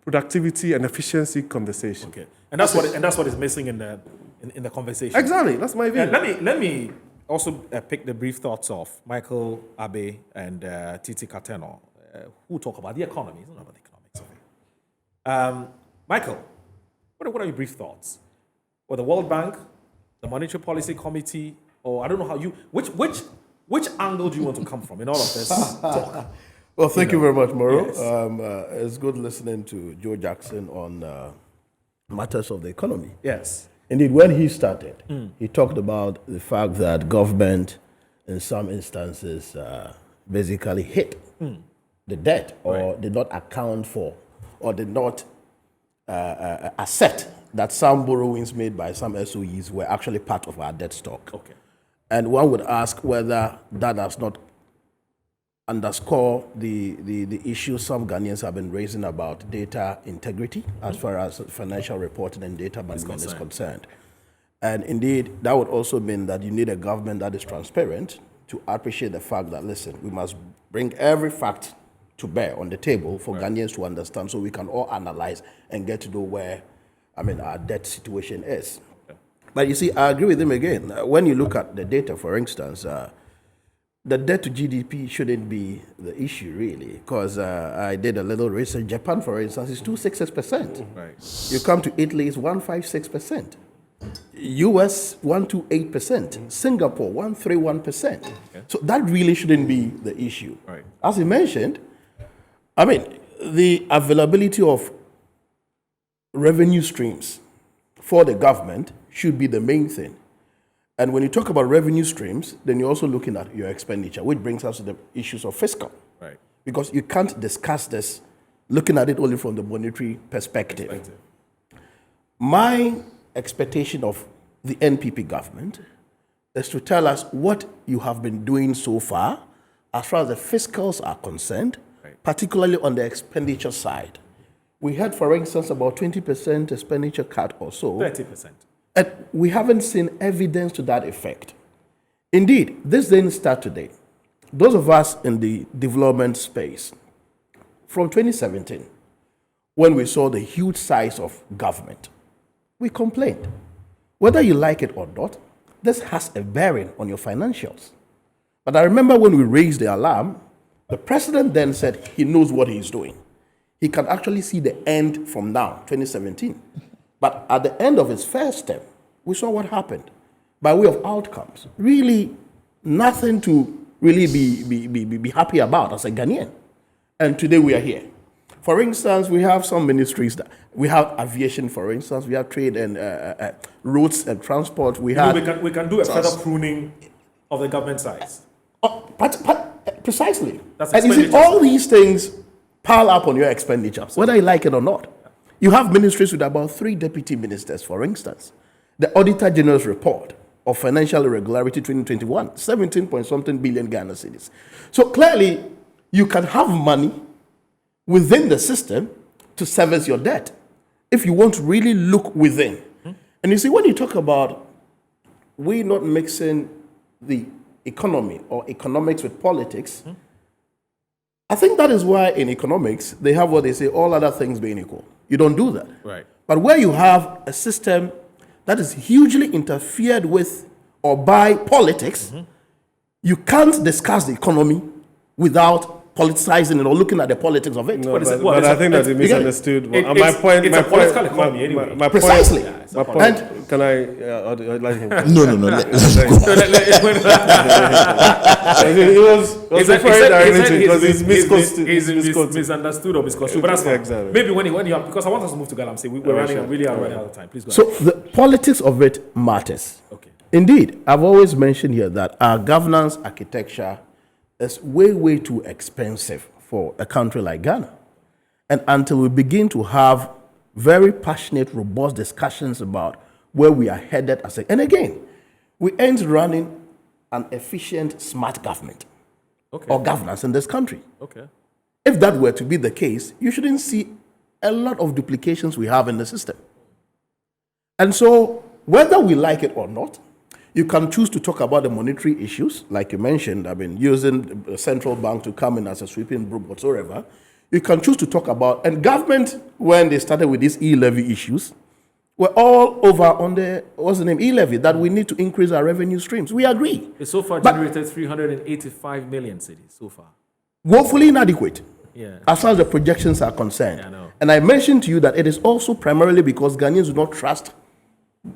productivity and efficiency conversation. Okay. And that's what is missing in the conversation. Exactly, that's my view. Let me also pick the brief thoughts of Michael Abe and Titi Kateno, who talk about the economy. It's not about the economics of it. Michael, what are your brief thoughts? Well, the World Bank, the Monetary Policy Committee, or I don't know how you which angle do you want to come from in all of this talk? Well, thank you very much, Mauro. Yes. It's good listening to Joe Jackson on matters of the economy. Yes. Indeed, when he started, he talked about the fact that government, in some instances, basically hid the debt or did not account for or did not accept that some borrowings made by some SOEs were actually part of our debt stock. Okay. And one would ask whether that does not underscore the issue some Ghanaians have been raising about data integrity as far as financial reporting and data management is concerned. And indeed, that would also mean that you need a government that is transparent to appreciate the fact that, listen, we must bring every fact to bear on the table for Ghanaians to understand so we can all analyze and get to know where, our debt situation is. But you see, I agree with him again. When you look at the data, for instance, the debt to GDP shouldn't be the issue, really, because I did a little research. Japan, for instance, is 266%. Right. You come to Italy, it's 156%. US, 128%. Singapore, 131%. So that really shouldn't be the issue. Right. As you mentioned, the availability of revenue streams for the government should be the main thing. And when you talk about revenue streams, then you're also looking at your expenditure, which brings us to the issues of fiscal. Right. Because you can't discuss this looking at it only from the monetary perspective. My expectation of the NPP government is to tell us what you have been doing so far as far as the fiscals are concerned, particularly on the expenditure side. We had, for instance, about 20% expenditure cut or so. 30%. And we haven't seen evidence to that effect. Indeed, this didn't start today. Those of us in the development space, from 2017, when we saw the huge size of government, we complained. Whether you like it or not, this has a bearing on your financials. But I remember when we raised the alarm, the president then said he knows what he's doing. He can actually see the end from now, 2017. But at the end of his first term, we saw what happened by way of outcomes. Really, nothing to really be happy about as a Ghanaian. And today we are here. For instance, we have some ministries that we have aviation. For instance, we have trade and roads and transport. We can do a further pruning of the government size. Precisely. That's and you see, expenditure. all these things pile up on your expenditure, whether you like it or not. You have ministries with about 3 deputy ministers, for instance. The Auditor General's report of Financial Irregularity 2021, 17 point something billion Ghana cedis. So clearly, you can have money within the system to service your debt if you want to really look within. And you see, when you talk about we not mixing the economy or economics with politics, I think that is why in economics, they have what they say, all other things being equal. You don't do that. Right. But where you have a system that is hugely interfered with or by politics, you can't discuss the economy without politicizing it or looking at the politics of it. No, but I think that you misunderstood. My point. It's a political economy anyway. My Precisely. My point. Can I let him? No. Let's go. He was referring directly because he's misunderstood or misconstrued. But that's fine. Exactly. Maybe when you because I want us to move to Ghana, I'm saying we're running out of time. Please go So ahead. the politics of it matters. Okay. Indeed, I've always mentioned here that our governance architecture is way too expensive for a country like Ghana. And until we begin to have very passionate, robust discussions about where we are headed as a, and again, we ain't running an efficient, smart government or governance in this country. Okay. If that were to be the case, you shouldn't see a lot of duplications we have in the system. And so, whether we like it or not, you can choose to talk about the monetary issues, like you mentioned, using the central bank to come in as a sweeping broom whatsoever. You can choose to talk about, and government, when they started with these e-levy issues, were all over on the, what's the name, e-levy, that we need to increase our revenue streams. We agree. It so far generated 385 million cities so far. Woefully inadequate. Yeah. As far as the projections are concerned. Yeah, I know. And I mentioned to you that it is also primarily because Ghanaians do not trust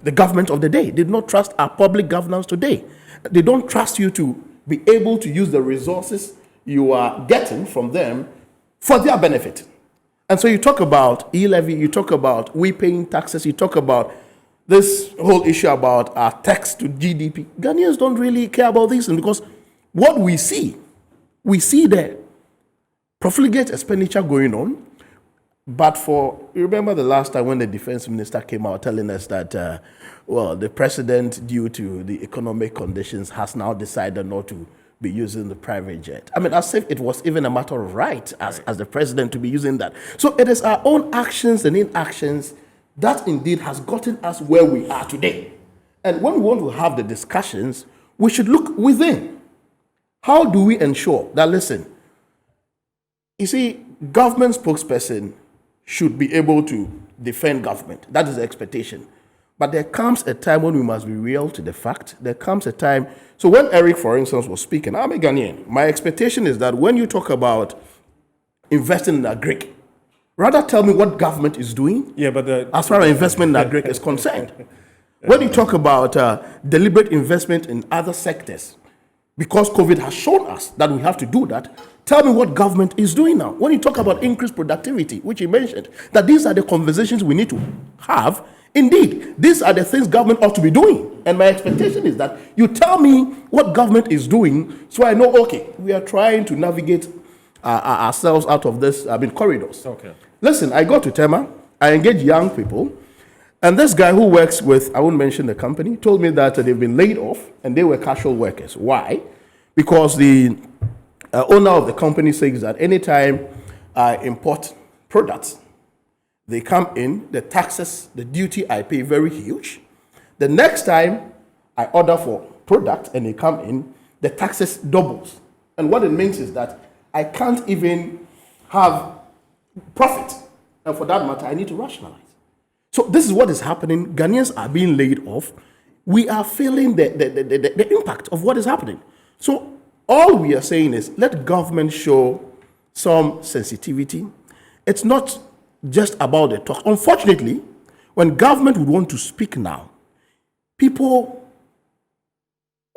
the government of the day. They do not trust our public governance today. They don't trust you to be able to use the resources you are getting from them for their benefit. And so you talk about e-levy, you talk about we paying taxes, you talk about this whole issue about our tax to GDP. Ghanaians don't really care about these things because what we see the profligate expenditure going on. But you remember the last time when the defense minister came out telling us that, the president, due to the economic conditions, has now decided not to be using the private jet. As if it was even a matter of right as the president to be using that. So it is our own actions and inactions that indeed has gotten us where we are today. And when we want to have the discussions, we should look within. How do we ensure that, listen, you see, government spokesperson should be able to defend government. That is the expectation. But there comes a time when we must be real to the fact. There comes a time. So when Eric, for instance, was speaking, I'm a Ghanaian. My expectation is that when you talk about investing in agric, rather tell me what government is doing. Yeah, but as far as investment in agric is concerned. When you talk about deliberate investment in other sectors, because COVID has shown us that we have to do that, tell me what government is doing now. When you talk about increased productivity, which you mentioned, that these are the conversations we need to have. Indeed, these are the things government ought to be doing. And my expectation is that you tell me what government is doing so I know, okay, we are trying to navigate ourselves out of this corridors. Okay. Listen, I go to Tema, I engage young people, and this guy who works with, I won't mention the company, told me that they've been laid off and they were casual workers. Why? Because the owner of the company says that anytime I import products, they come in, the taxes, the duty I pay very huge. The next time I order for product and they come in, the taxes doubles. And what it means is that I can't even have profit. And for that matter, I need to rationalize. So this is what is happening. Ghanaians are being laid off. We are feeling the impact of what is happening. So all we are saying is let government show some sensitivity. It's not just about the talk. Unfortunately, when government would want to speak now, people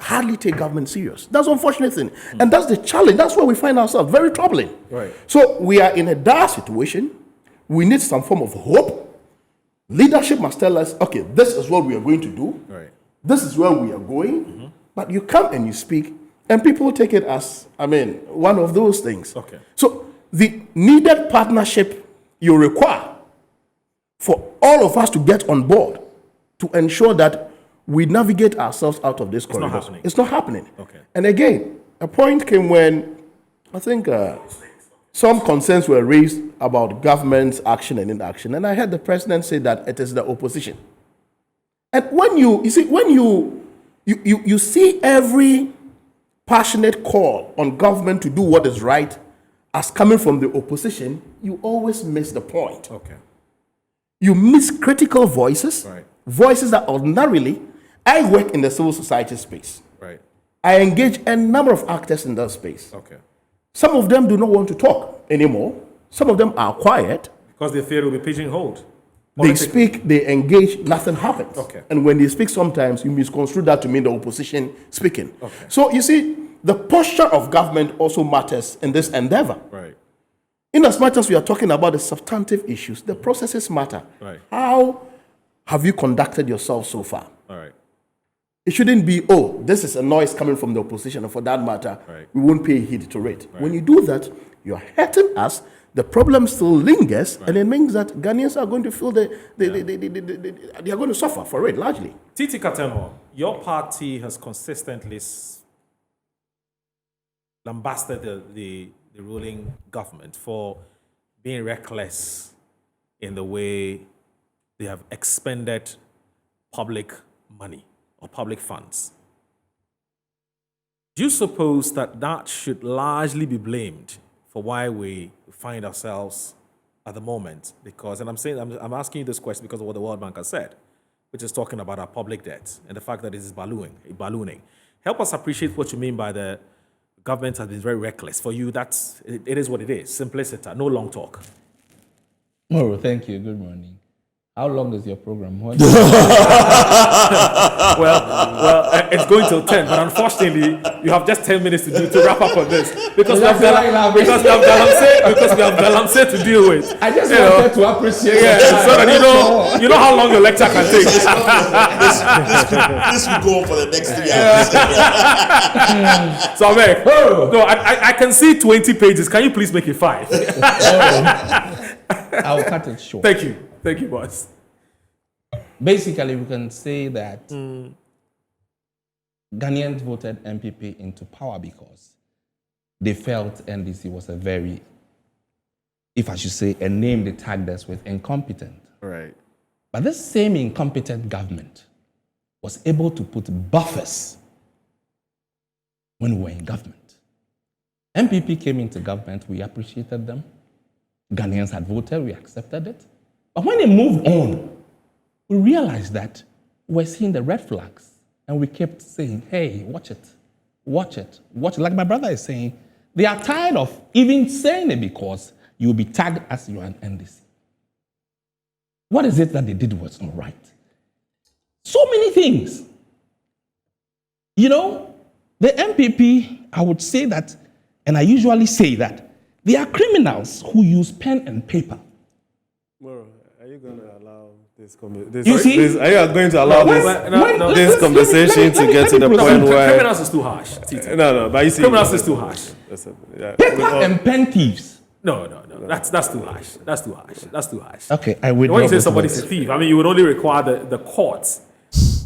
hardly take government serious. That's the unfortunate thing. And that's the challenge. That's where we find ourselves. Very troubling. Right. So we are in a dire situation. We need some form of hope. Leadership must tell us, okay, this is what we are going to do. Right. This is where we are going. But you come and you speak, and people take it as, one of those things. Okay. So the needed partnership you require for all of us to get on board to ensure that we navigate ourselves out of this corridor. happening. It's not happening. Okay. And again, a point came when I think some concerns were raised about government's action and inaction, and I heard the president say that it is the opposition. And when you see every passionate call on government to do what is right as coming from the opposition, you always miss the point. Okay. You miss critical voices, Right. voices that ordinarily, I work in the civil society space. Right. I engage a number of actors in that space. Okay. Some of them do not want to talk anymore. Some of them are quiet. Because they fear it will be pigeonholed. They speak, they engage, nothing happens. Okay. And when they speak, sometimes you misconstrue that to mean the opposition speaking. Okay. So you see, the posture of government also matters in this endeavor. Right. In as much as we are talking about the substantive issues, the processes matter. Right. How have you conducted yourself so far? All right. It shouldn't be, oh, this is a noise coming from the opposition, and for that matter, Right. we won't pay heed to it. When you do that, You're hurting us. The problem still lingers, and it means that Ghanaians are going to feel they are going to suffer for it largely. Titi Katemo, your party has consistently lambasted the ruling government for being reckless in the way they have expended public money or public funds. Do you suppose that should largely be blamed for why we find ourselves at the moment? Because, and I'm asking you this question because of what the World Bank has said, which is talking about our public debt and the fact that it is ballooning. Help us appreciate what you mean by the government has been very reckless. For you, it is what it is. Simplicity, no long talk. Oh, thank you. Good morning. How long is your program? Well, it's going till 10, but unfortunately, you have just 10 minutes to wrap up on this because we have Galamsey to deal with. I just wanted to appreciate so that you know how long your lecture can take. This will go on for the next 3 hours. So, I can see 20 pages. Can you please make it 5? I'll cut it short. Thank you, boss. Basically, we can say that Ghanaians voted MPP into power because they felt NDC was a very, if I should say, a name they tagged us with, incompetent. Right. But this same incompetent government was able to put buffers when we were in government. MPP came into government, we appreciated them. Ghanaians had voted, we accepted it. But when they moved on, we realized that we're seeing the red flags. And we kept saying, hey, watch it. Like my brother is saying, they are tired of even saying it because you'll be tagged as you are an NDC. What is it that they did was not right? So many things. You know, the MPP, I would say that, and I usually say that, they are criminals who use pen and paper. Moro, are you going to allow this conversation to get to the point where criminals is too harsh. No, but you see, criminals is too harsh. Paper and pen thieves. No. That's too harsh. That's too harsh. Okay, I would. When you say somebody's a thief, I mean you would only require the courts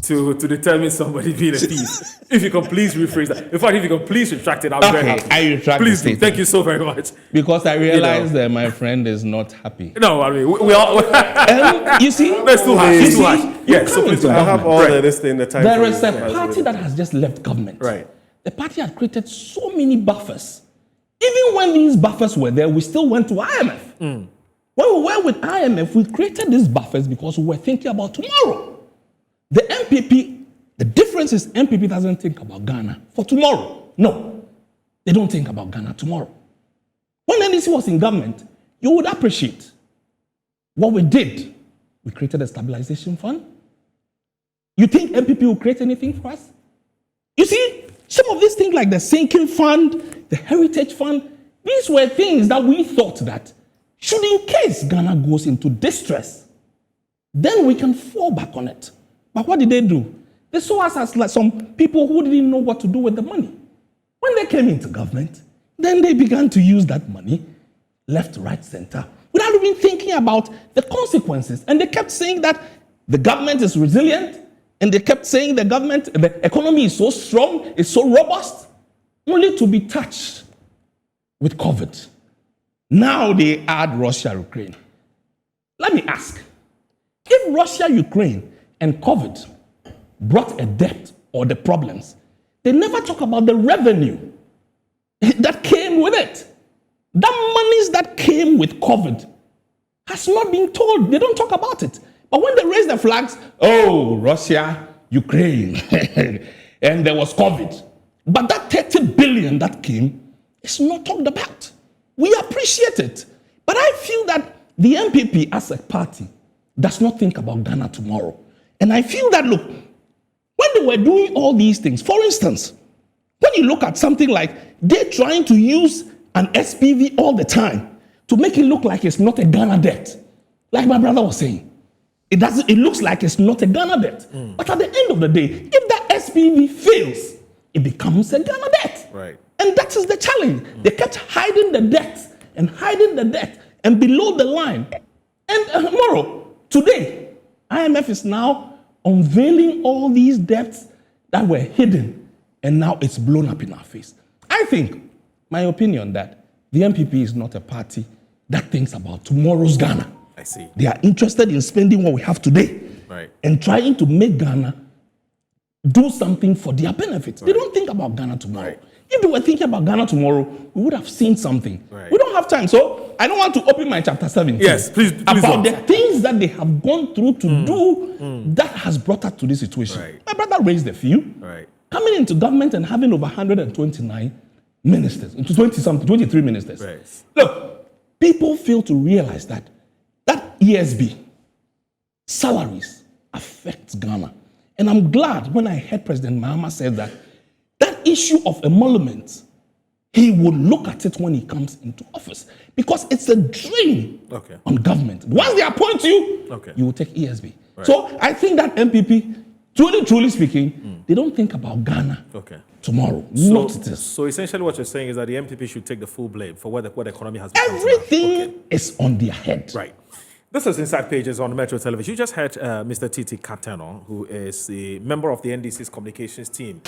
to determine somebody being a thief. If you can please rephrase that. In fact, if you can please retract it, I'll be very happy. I retract. Please do. Thank you so very much. Because I realize that my friend is not happy. No, I mean we all. You see, that's too harsh. It's too harsh. Yeah, so please do. I have all this thing. There is a party that has just left government. Right. The party had created so many buffers. Even when these buffers were there, we still went to IMF. When we were with IMF, we created these buffers because we were thinking about tomorrow. The MPP, the difference is MPP doesn't think about Ghana for tomorrow. No, they don't think about Ghana tomorrow. When NDC was in government, you would appreciate what we did. We created a stabilization fund. You think MPP will create anything for us? You see, some of these things like the sinking fund, the heritage fund, these were things that we thought that should in case Ghana goes into distress, then we can fall back on it. But what did they do? They saw us as like some people who didn't know what to do with the money. When they came into government, then they began to use that money left, right, center, without even thinking about the consequences. And they kept saying that the government is resilient, and they kept saying the economy is so strong, it's so robust, only to be touched with COVID. Now they add Russia, Ukraine. Let me ask, if Russia, Ukraine, and COVID brought a debt or the problems, they never talk about the revenue that came with it. That monies that came with COVID has not been told. They don't talk about it. But when they raise the flags, oh, Russia, Ukraine, and there was COVID. But that 30 billion that came is not talked about. We appreciate it. But I feel that the MPP as a party does not think about Ghana tomorrow. And I feel that, look, when they were doing all these things, for instance, when you look at something like they're trying to use an SPV all the time to make it look like it's not a Ghana debt. Like my brother was saying, it looks like it's not a Ghana debt. But at the end of the day, if that SPV fails, it becomes a Ghana debt. Right. And that is the challenge. They kept hiding the debt and hiding the debt and below the line. And tomorrow, today, IMF is now unveiling all these debts that were hidden, and now it's blown up in our face. I think, my opinion, that the MPP is not a party that thinks about tomorrow's Ghana. I see. They are interested in spending what we have today, Right. and trying to make Ghana do something for their benefits. They don't think about Ghana tomorrow. Right. If they were thinking about Ghana tomorrow, we would have seen something. Right. We don't have time. So I don't want to open my chapter 17. Yes, please About don't. the things that they have gone through to do that has brought us to this situation. Right. My brother raised a few. Right. Coming into government and having over 129 ministers, into 20-something, 23 ministers. Right. Look, people fail to realize that ESB salaries affect Ghana. And I'm glad when I heard President Mahama say that issue of emolument, he will look at it when he comes into office, because it's a drain on government. Once they appoint you, you will take ESB. Right. So I think that MPP, truly speaking, they don't think about Ghana tomorrow. Not this. So essentially what you're saying is that the MPP should take the full blame for what the economy has become. Everything is on their head. Right. This is Inside Pages on Metro Television. You just heard Mr. Titi Kateno, who is a member of the NDC's communications team.